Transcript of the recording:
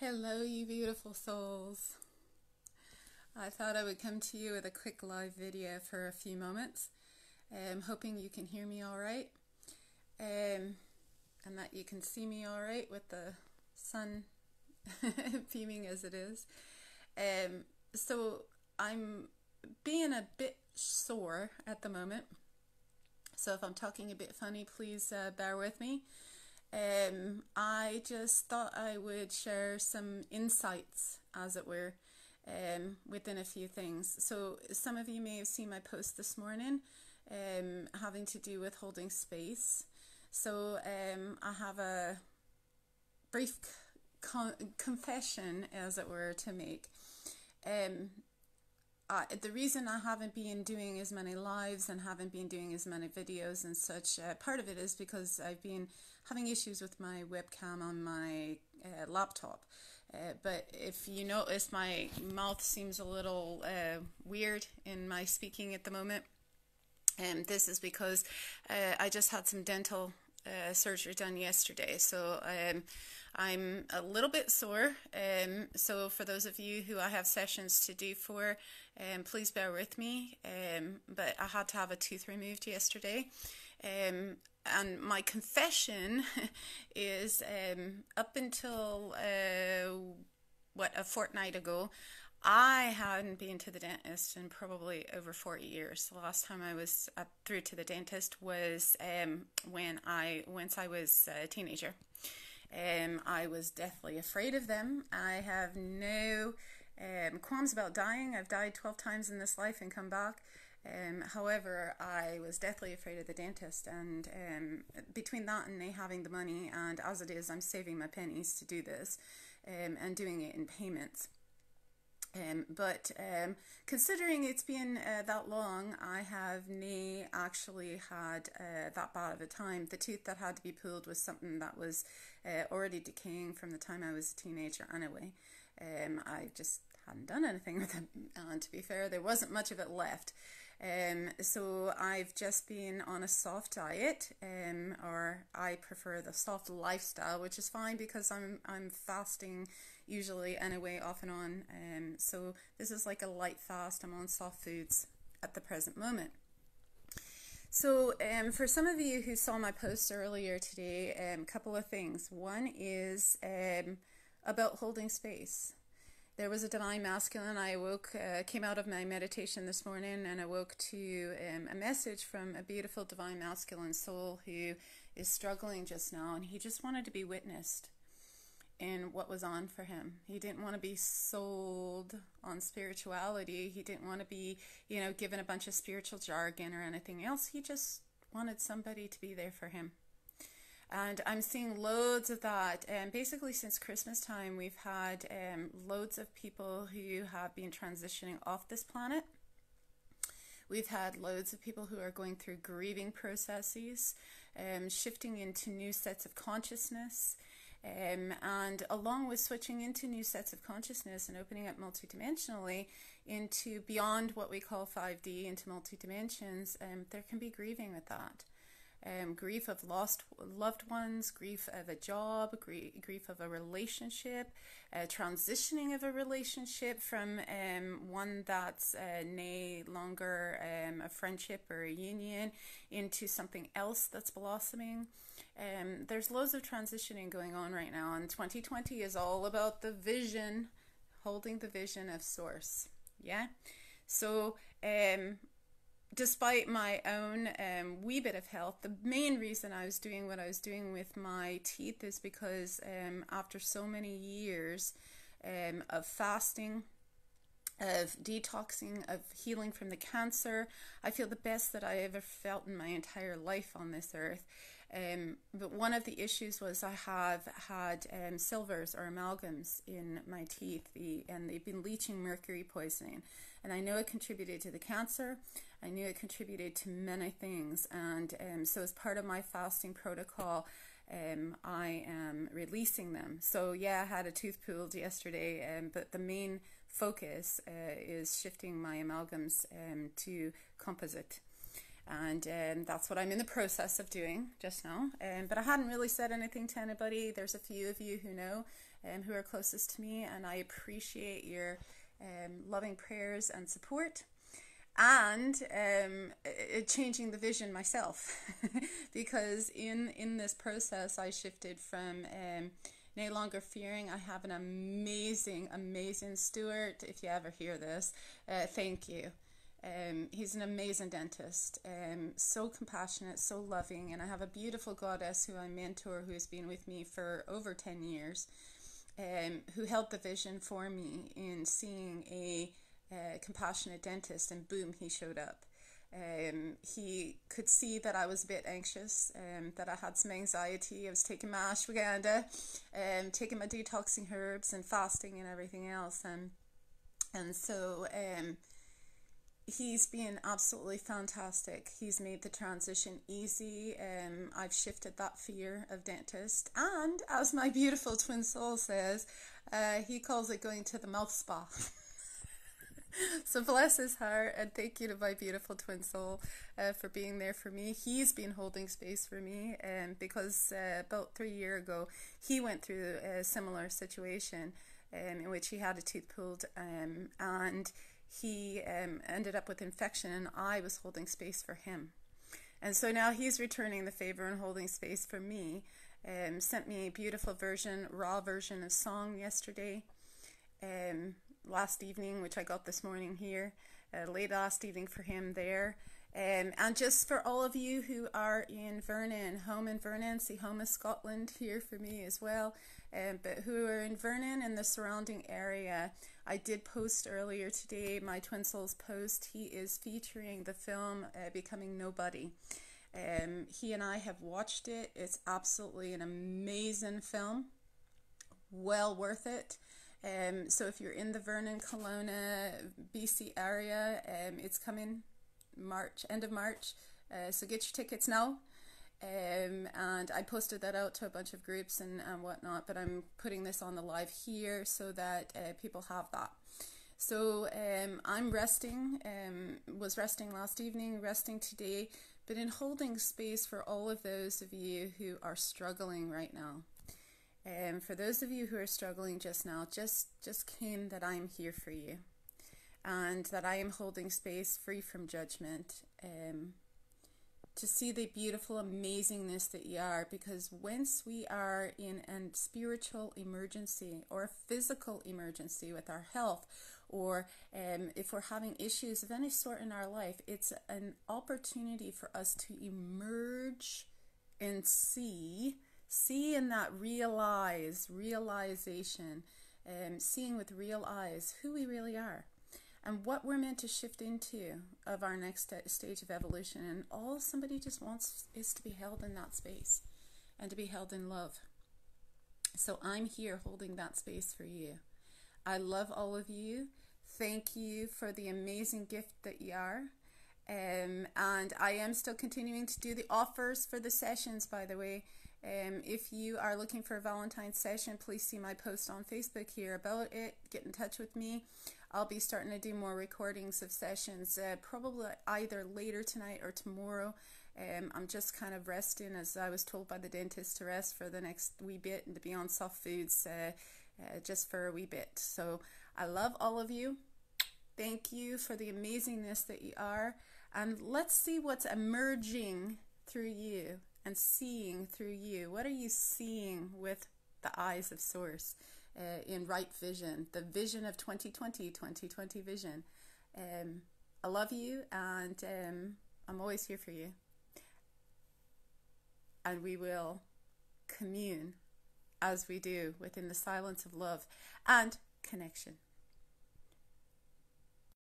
Hello, you beautiful souls. I thought I would come to you with a quick live video for a few moments. Hoping you can hear me all right, and that you can see me all right with the sun beaming as it is. So I'm being a bit sore at the moment. So if I'm talking a bit funny, please bear with me. I just thought I would share some insights, as it were, within a few things. So some of you may have seen my post this morning having to do with holding space. So I have a brief confession, as it were, to make. The reason I haven't been doing as many lives and haven't been doing as many videos and such, part of it is because I've been having issues with my webcam on my laptop. But if you notice, my mouth seems a little weird in my speaking at the moment. And this is because I just had some dental surgery done yesterday. So I'm a little bit sore. So for those of you who I have sessions to do for, please bear with me. But I had to have a tooth removed yesterday. And my confession is up until, a fortnight ago, I hadn't been to the dentist in probably over 40 years. The last time I was through to the dentist was once I was a teenager. I was deathly afraid of them. I have no qualms about dying. I've died 12 times in this life and come back. However, I was deathly afraid of the dentist, and between that and me having the money, and as it is, I'm saving my pennies to do this, and doing it in payments. But considering it's been that long, I have nae actually had that bad of a time. The tooth that had to be pulled was something that was already decaying from the time I was a teenager anyway. I just hadn't done anything with it, and to be fair, there wasn't much of it left. So I've just been on a soft diet, or I prefer the soft lifestyle, which is fine because I'm fasting usually anyway, off and on. So this is like a light fast. I'm on soft foods at the present moment. So for some of you who saw my post earlier today, a couple of things. One is about holding space. There was a divine masculine. I awoke, came out of my meditation this morning and awoke to a message from a beautiful divine masculine soul who is struggling just now, and he just wanted to be witnessed in what was on for him. He didn't want to be sold on spirituality. He didn't want to be, given a bunch of spiritual jargon or anything else. He just wanted somebody to be there for him. And I'm seeing loads of that. And basically since Christmas time, we've had loads of people who have been transitioning off this planet. We've had loads of people who are going through grieving processes, shifting into new sets of consciousness. And along with switching into new sets of consciousness and opening up multidimensionally into beyond what we call 5D, into multi-dimensions, there can be grieving with that. Grief of lost loved ones, grief of a job, grief of a relationship, transitioning of a relationship from one that's no longer a friendship or a union into something else that's blossoming. There's loads of transitioning going on right now, and 2020 is all about the vision, holding the vision of Source. Yeah? So, despite my own wee bit of health, the main reason I was doing what I was doing with my teeth is because after so many years of fasting, of detoxing, of healing from the cancer, I feel the best that I ever felt in my entire life on this earth. But one of the issues was I have had silvers or amalgams in my teeth, and they've been leaching mercury poisoning. And I know it contributed to the cancer. I knew it contributed to many things. And so as part of my fasting protocol, I am releasing them. So yeah, I had a tooth pulled yesterday, but the main focus is shifting my amalgams to composite. And that's what I'm in the process of doing just now. But I hadn't really said anything to anybody. There's a few of you who know, who are closest to me, and I appreciate your loving prayers and support. And changing the vision myself, because in this process I shifted from no longer fearing. I have an amazing Stuart. If you ever hear this, thank you. He's an amazing dentist, so compassionate, so loving, and I have a beautiful goddess who I mentor, who has been with me for over 10 years, who held the vision for me in seeing a compassionate dentist, and boom, he showed up. He could see that I was a bit anxious, that I had some anxiety. I was taking my ashwagandha, taking my detoxing herbs and fasting and everything else, and so he's been absolutely fantastic. He's made the transition easy. I've shifted that fear of dentist, and as my beautiful twin soul says, he calls it going to the mouth spa. So bless his heart, and thank you to my beautiful twin soul for being there for me. He's been holding space for me, because about 3 years ago he went through a similar situation in which he had a tooth pulled, and he ended up with infection, and I was holding space for him. And so now he's returning the favor and holding space for me. Sent me a beautiful raw version of song yesterday. Last evening, which I got this morning here, late last evening for him there. And just for all of you who are in Vernon, home in Vernon, see home is Scotland here for me as well, but who are in Vernon and the surrounding area, I did post earlier today my Twin Souls post. He is featuring the film Becoming Nobody. He and I have watched it. It's absolutely an amazing film, well worth it. So if you're in the Vernon, Kelowna, BC area, it's coming end of March, so get your tickets now. And I posted that out to a bunch of groups and whatnot, but I'm putting this on the live here so that people have that. So I'm resting, was resting last evening, resting today, but in holding space for all of those of you who are struggling right now. For those of you who are struggling just now, just claim that I am here for you, and that I am holding space free from judgment, to see the beautiful amazingness that you are, because once we are in a spiritual emergency or a physical emergency with our health, or if we're having issues of any sort in our life, it's an opportunity for us to emerge and see in that realization, seeing with real eyes who we really are and what we're meant to shift into of our next stage of evolution. And all somebody just wants is to be held in that space and to be held in love. So I'm here holding that space for you. I love all of you. Thank you for the amazing gift that you are. And I am still continuing to do the offers for the sessions, by the way. If you are looking for a Valentine's session, please see my post on Facebook here about it. Get in touch with me. I'll be starting to do more recordings of sessions, probably either later tonight or tomorrow. I'm just kind of resting, as I was told by the dentist to rest for the next wee bit and to be on soft foods just for a wee bit. So I love all of you. Thank you for the amazingness that you are. And let's see what's emerging through you and seeing through you. What are you seeing with the eyes of Source in right vision, the vision of 2020 vision? I love you, and I'm always here for you. And we will commune as we do within the silence of love and connection.